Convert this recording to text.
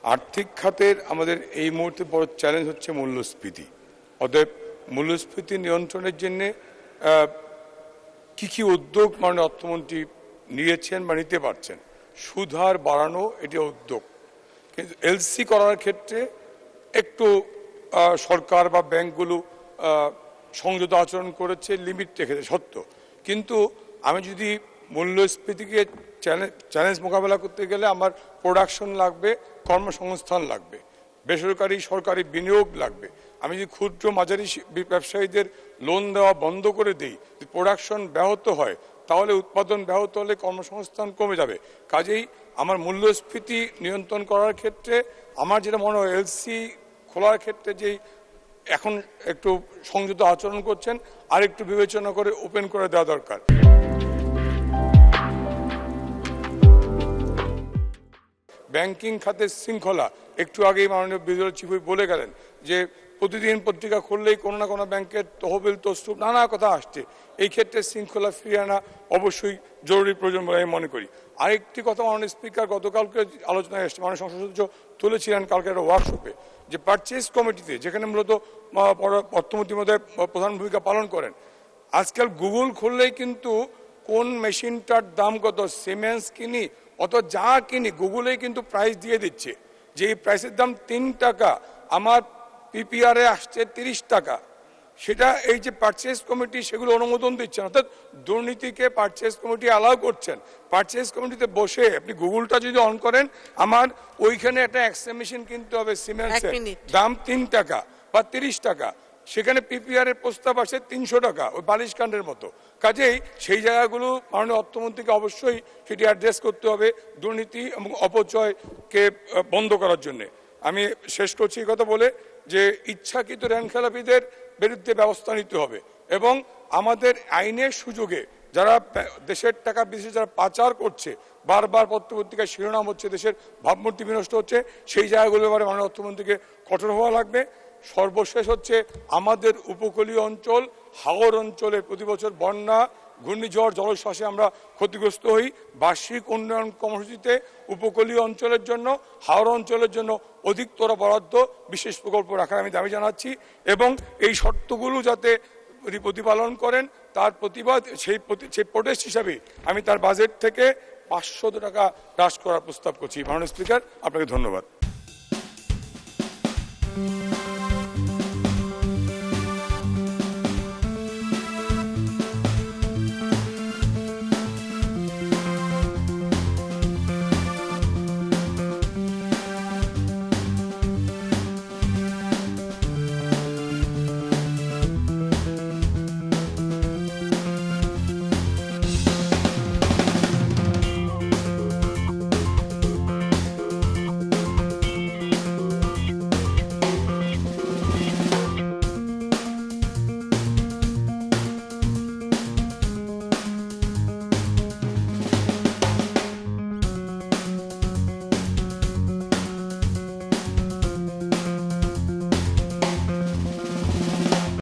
আর্থিক খাতের আমাদের এই মুহূর্তে বড় চ্যালেঞ্জ হচ্ছে মূল্যস্ফীতি। অতএব মূল্যস্ফীতি নিয়ন্ত্রণের জন্য কি উদ্যোগ মাননীয় অর্থমন্ত্রী নিয়েছেন বা নিতে পারছেন। সুদ হার বাড়ানো এটি উদ্যোগ, কিন্তু এলসি করার ক্ষেত্রে একটু সরকার বা ব্যাংকগুলো সংযত আচরণ করেছে, লিমিট রেখেছে সত্য। কিন্তু আমি যদি মূল্যস্ফীতিকে চ্যালেঞ্জ মোকাবেলা করতে গেলে আমার প্রোডাকশন লাগবে, কর্মসংস্থান লাগবে, বেসরকারি সরকারি বিনিয়োগ লাগবে। আমি যদি ক্ষুদ্র মাঝারি ব্যবসায়ীদের লোন দেওয়া বন্ধ করে দিই, প্রোডাকশন ব্যাহত হয়, তাহলে উৎপাদন ব্যাহত হলে কর্মসংস্থান কমে যাবে। কাজেই আমার মূল্যস্ফীতি নিয়ন্ত্রণ করার ক্ষেত্রে আমার যেটা মনে হয়, এলসি খোলার ক্ষেত্রে যেই এখন একটু সংযত আচরণ করছেন, আর একটু বিবেচনা করে ওপেন করে দেওয়া দরকার। ব্যাংকিং খাতের শৃঙ্খলা, একটু আগেই মাননীয় বিদ্যুৎ চিফ বলে গেলেন যে প্রতিদিন পত্রিকা খুললেই কোনো না কোনো ব্যাংকের তহবিল তসরুপ নানা কথা আসছে। এই ক্ষেত্রে শৃঙ্খলা ফিরিয়ে আনা অবশ্যই জরুরি প্রয়োজন বলে আমি মনে করি। আরেকটি কথা মাননীয় স্পিকার গতকালকে আলোচনায় এসছে, মাননীয় সংসদ সদস্য তুলেছিলেন কালকে একটা ওয়ার্কশপে, যে পারচেজ কমিটিতে, যেখানে মূলত অর্থমন্ত্রী মহোদয় প্রধান ভূমিকা পালন করেন, আজকাল গুগল খুললেই কিন্তু কোন মেশিনটার দাম কত, সিমেন্স কিনি অত যা কিনি, গুগলেই কিন্তু প্রাইস দিয়ে দিচ্ছে যে এই প্রাইসের দাম 3 টাকা, আমার পিপিআরে আসছে 30 টাকা। সেটা এই যে পারচেজ কমিটি সেগুলো অনুমোদন দিচ্ছেন, অর্থাৎ দুর্নীতিকে পারচেজ কমিটি অ্যালাউ করছেন। পারচেজ কমিটিতে বসে আপনি গুগলটা যদি অন করেন, আমার ওইখানে একটা এক্সরে মেশিন কিনতে হবে সিমেন্সের, দাম 3 টাকা বা 30 টাকা, সেখানে পিপিআর এর প্রস্তাব আসে 300 টাকা, ওই বালিশ কাণ্ডের মতো। কাজেই সেই জায়গাগুলো মাননীয় অর্থমন্ত্রীকে অবশ্যই সেটি অ্যাড্রেস করতে হবে, দুর্নীতি এবং অপচয়কে বন্ধ করার জন্য। আমি শেষ করছি এই কথা বলে যে ইচ্ছাকৃত ঋণ খেলাপিদের বিরুদ্ধে ব্যবস্থা নিতে হবে, এবং আমাদের আইনের সুযোগে যারা দেশের টাকা বিদেশে যারা পাচার করছে, বারবার পত্রপত্রিকায় শিরোনাম হচ্ছে, দেশের ভাবমূর্তি বিনষ্ট হচ্ছে, সেই জায়গাগুলোর ব্যাপারে মাননীয় অর্থমন্ত্রীকে কঠোর হওয়া লাগবে। সর্বশেষ হচ্ছে আমাদের উপকূলীয় অঞ্চল, হাওর অঞ্চলে প্রতি বছর বন্যা, ঘূর্ণিঝড়, জলোচ্ছ্বাসে আমরা ক্ষতিগ্রস্ত হই। বার্ষিক উন্নয়ন কর্মসূচিতে উপকূলীয় অঞ্চলের জন্য, হাওর অঞ্চলের জন্য অধিকতর বরাদ্দ, বিশেষ প্রকল্প রাখার আমি দাবি জানাচ্ছি, এবং এই শর্তগুলো যাতে প্রতিপালন করেন তার প্রতিবাদ, সেই প্রোটেস্ট হিসাবে আমি তার বাজেট থেকে 500 টাকা হ্রাস করার প্রস্তাব করছি। মাননীয় স্পিকার, আপনাকে ধন্যবাদ।